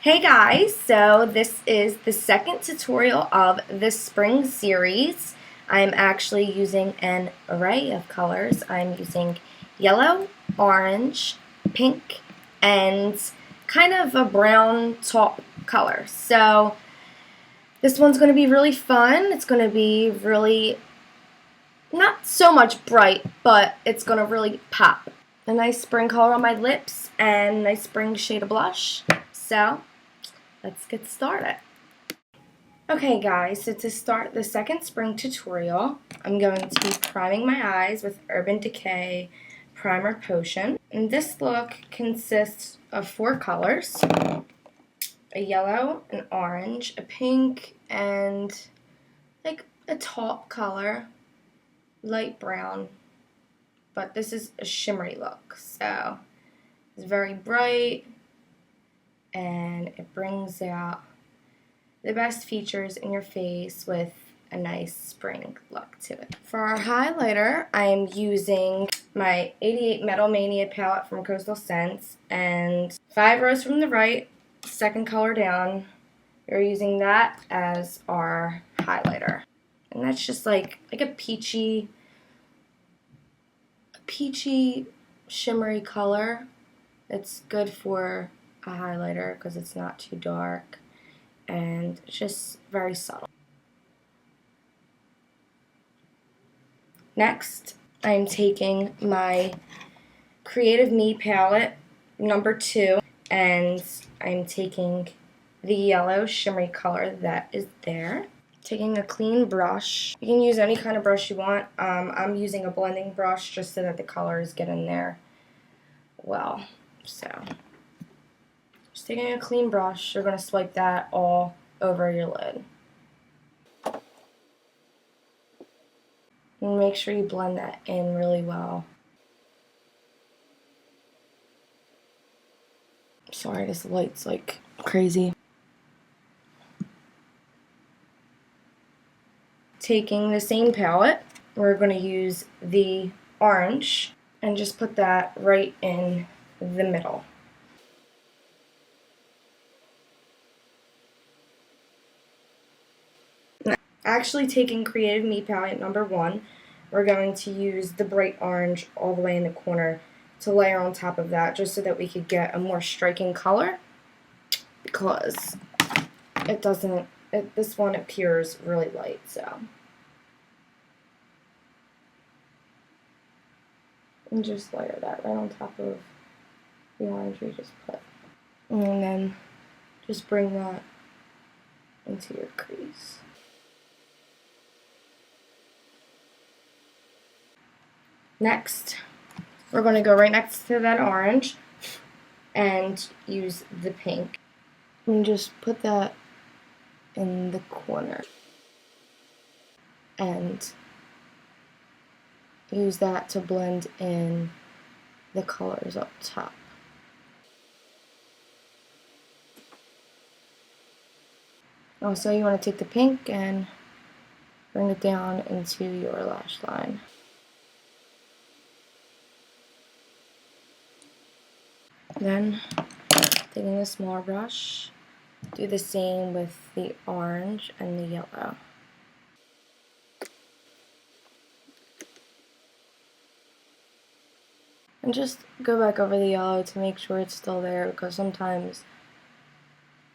Hey guys, so this is the second tutorial of the spring series. I'm actually using an array of colors. I'm using yellow, orange, pink, and kind of a brown taupe color. So this one's going to be really fun. It's going to be really, not so much bright, but it's going to really pop. A nice spring color on my lips and a nice spring shade of blush. So let's get started. Okay guys, so to start the second spring tutorial, I'm going to be priming my eyes with Urban Decay Primer Potion. And this look consists of 4 colors, a yellow, an orange, a pink, and like a taupe color, light brown. But this is a shimmery look, so it's very bright and it brings out the best features in your face with a nice spring look to it. For our highlighter, I'm using my 88 Metal Mania palette from Coastal Scents and 5 Rows from the Right, second color down. We're using that as our highlighter. And that's just like a peachy shimmery color. It's good for a highlighter because it's not too dark and it's just very subtle. Next, I'm taking my CreativeME palette number 2 and I'm taking the yellow shimmery color that is there. Taking a clean brush. You can use any kind of brush you want. I'm using a blending brush just so that the colors get in there well. So just taking a clean brush, you're going to swipe that all over your lid. And make sure you blend that in really well. Sorry, this light's like crazy. Taking the same palette, we're going to use the orange and just put that right in the middle. Actually taking CreativeME palette number 1, we're going to use the bright orange all the way in the corner to layer on top of that just so that we could get a more striking color because this one appears really light, so. And just layer that right on top of the orange we just put. And then just bring that into your crease. Next, we're going to go right next to that orange and use the pink. And just put that in the corner. And use that to blend in the colors up top. Also, you want to take the pink and bring it down into your lash line. Then, taking a smaller brush, do the same with the orange and the yellow. And just go back over the yellow to make sure it's still there because sometimes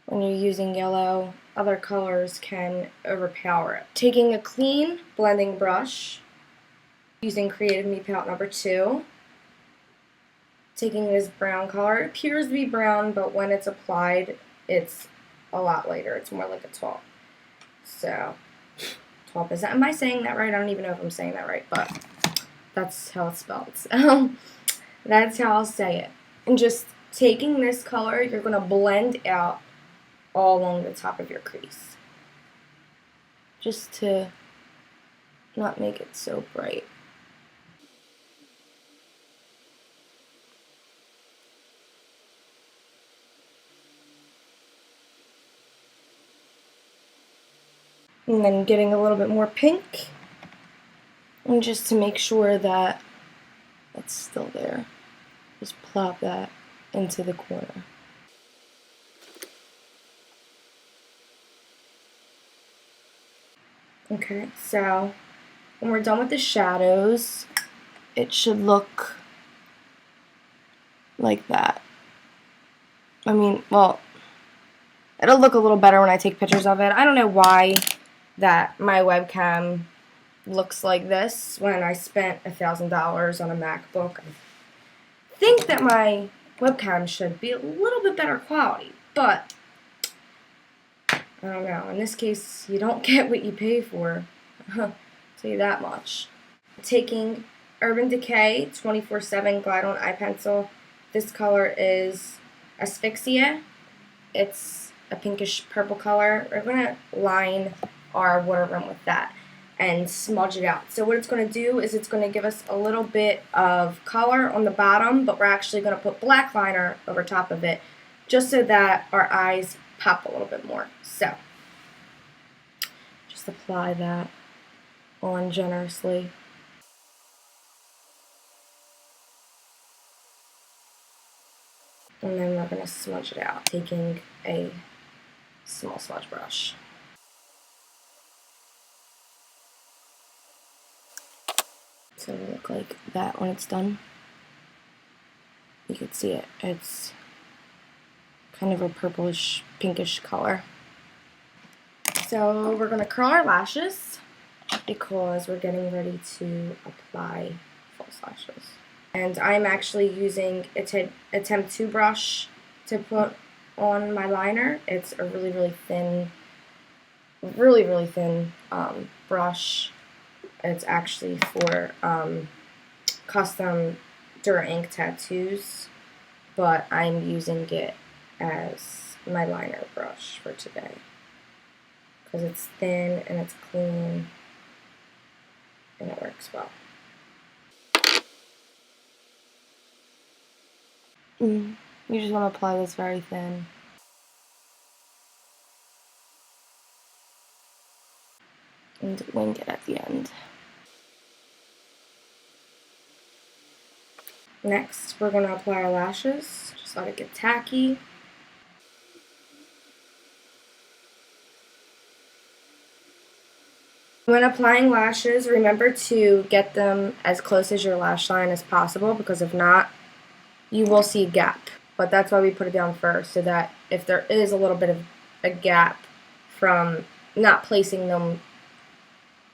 when you're using yellow, other colors can overpower it. Taking a clean blending brush, using CreativeME palette number 2, taking this brown color. It appears to be brown, but when it's applied, it's a lot lighter. It's more like a taupe. So, taupe is that? Am I saying that right? I don't even know if I'm saying that right, but that's how it's spelled. So, that's how I'll say it. And just taking this color, you're going to blend out all along the top of your crease. Just to not make it so bright. And then getting a little bit more pink, and just to make sure that it's still there, just plop that into the corner. Okay, so when we're done with the shadows, it should look like that. I mean, well, it'll look a little better when I take pictures of it. I don't know why that my webcam looks like this when I spent $1,000 on a MacBook. I think that my webcam should be a little bit better quality, but I don't know. In this case, you don't get what you pay for. I'll tell you that much. Taking Urban Decay 24/7 Glide On Eye Pencil. This color is Asphyxia. It's a pinkish purple color. We're going to line our water rim with that and smudge it out. So what it's going to do is it's going to give us a little bit of color on the bottom, but we're actually going to put black liner over top of it just so that our eyes pop a little bit more. So just apply that on generously. And then we're going to smudge it out, taking a small smudge brush. So it'll look like that when it's done. You can see it. It's kind of a purplish, pinkish color. So we're going to curl our lashes because we're getting ready to apply false lashes. And I'm actually using a Temp 2 brush to put on my liner. It's a really thin brush. It's actually for custom Dura ink tattoos, but I'm using it as my liner brush for today because it's thin and it's clean and it works well. You just want to apply this very thin. And wing it at the end. Next, we're going to apply our lashes. Just let it get tacky. When applying lashes, remember to get them as close as your lash line as possible, because if not, you will see a gap. But that's why we put it down first, so that if there is a little bit of a gap from not placing them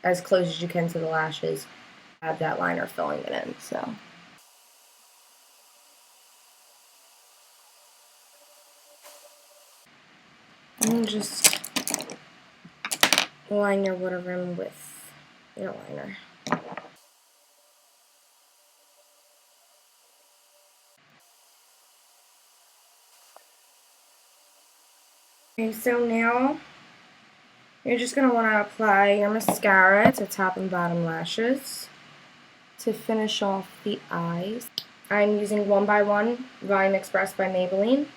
as close as you can to the lashes, have that liner filling it in. So and just line your water rim with your liner. Okay, so now you're just going to want to apply your mascara to top and bottom lashes to finish off the eyes. I'm using ONEbyONE Volume Express by Maybelline.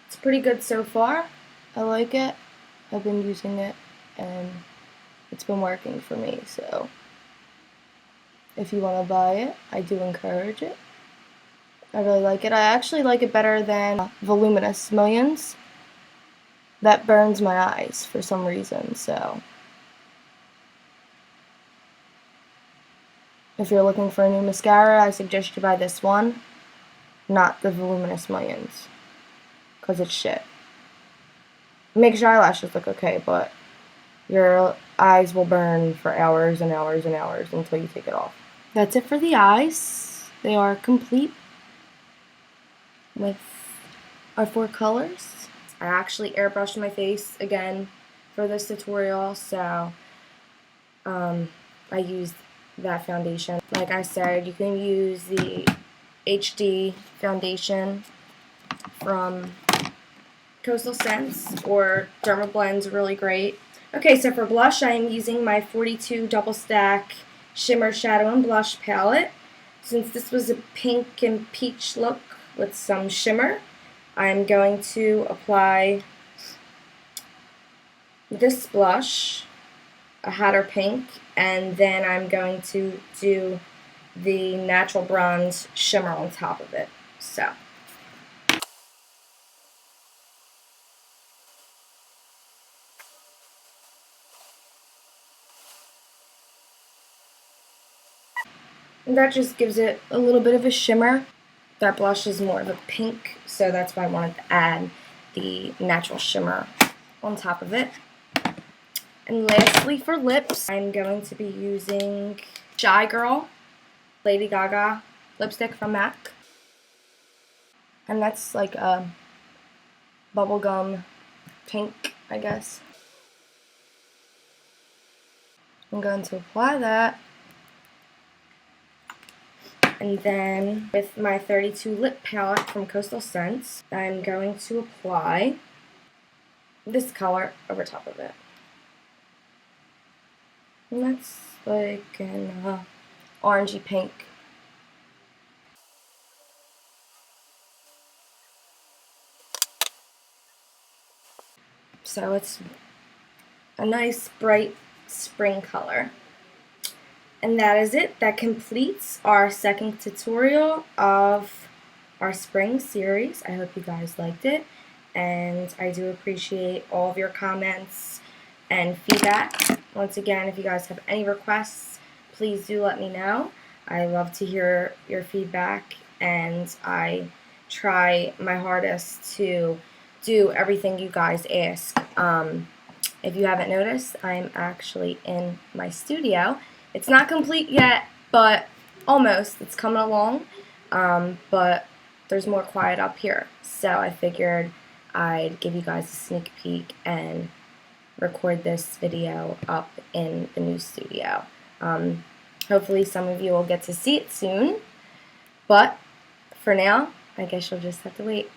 It's pretty good so far. I like it. I've been using it and it's been working for me, so if you want to buy it, I do encourage it. I really like it. I actually like it better than Voluminous Millions. That burns my eyes for some reason, so if you're looking for a new mascara, I suggest you buy this one, not the Voluminous Millions, because it's shit. It makes your eyelashes look okay, but your eyes will burn for hours and hours and hours until you take it off. That's it for the eyes. They are complete with our 4 colors. I actually airbrushed my face again for this tutorial, so I used that foundation. Like I said, you can use the HD foundation from Coastal Scents, or Dermablend's really great. Okay, so for blush, I am using my 42 DoubleStack ShimmerShadow and Blush palette. Since this was a pink and peach look with some shimmer, I'm going to apply this blush, a hotter pink, and then I'm going to do the Natural Bronze shimmer on top of it. So And that just gives it a little bit of a shimmer. That blush is more of a pink, so that's why I wanted to add the natural shimmer on top of it. And lastly, for lips, I'm going to be using Shy Girl Lady Gaga lipstick from MAC. And that's like a bubblegum pink, I guess. I'm going to apply that. And then with my 32 lip palette from Coastal Scents, I'm going to apply this color over top of it. And that's like an orangey pink. So it's a nice bright spring color. And that is it. That completes our second tutorial of our spring series. I hope you guys liked it, and I do appreciate all of your comments and feedback. Once again, if you guys have any requests, please do let me know. I love to hear your feedback, and I try my hardest to do everything you guys ask. If you haven't noticed, I'm actually in my studio. It's not complete yet, but almost. It's coming along, but there's more quiet up here. So I figured I'd give you guys a sneak peek and record this video up in the new studio. Hopefully some of you will get to see it soon, but for now, I guess you'll just have to wait.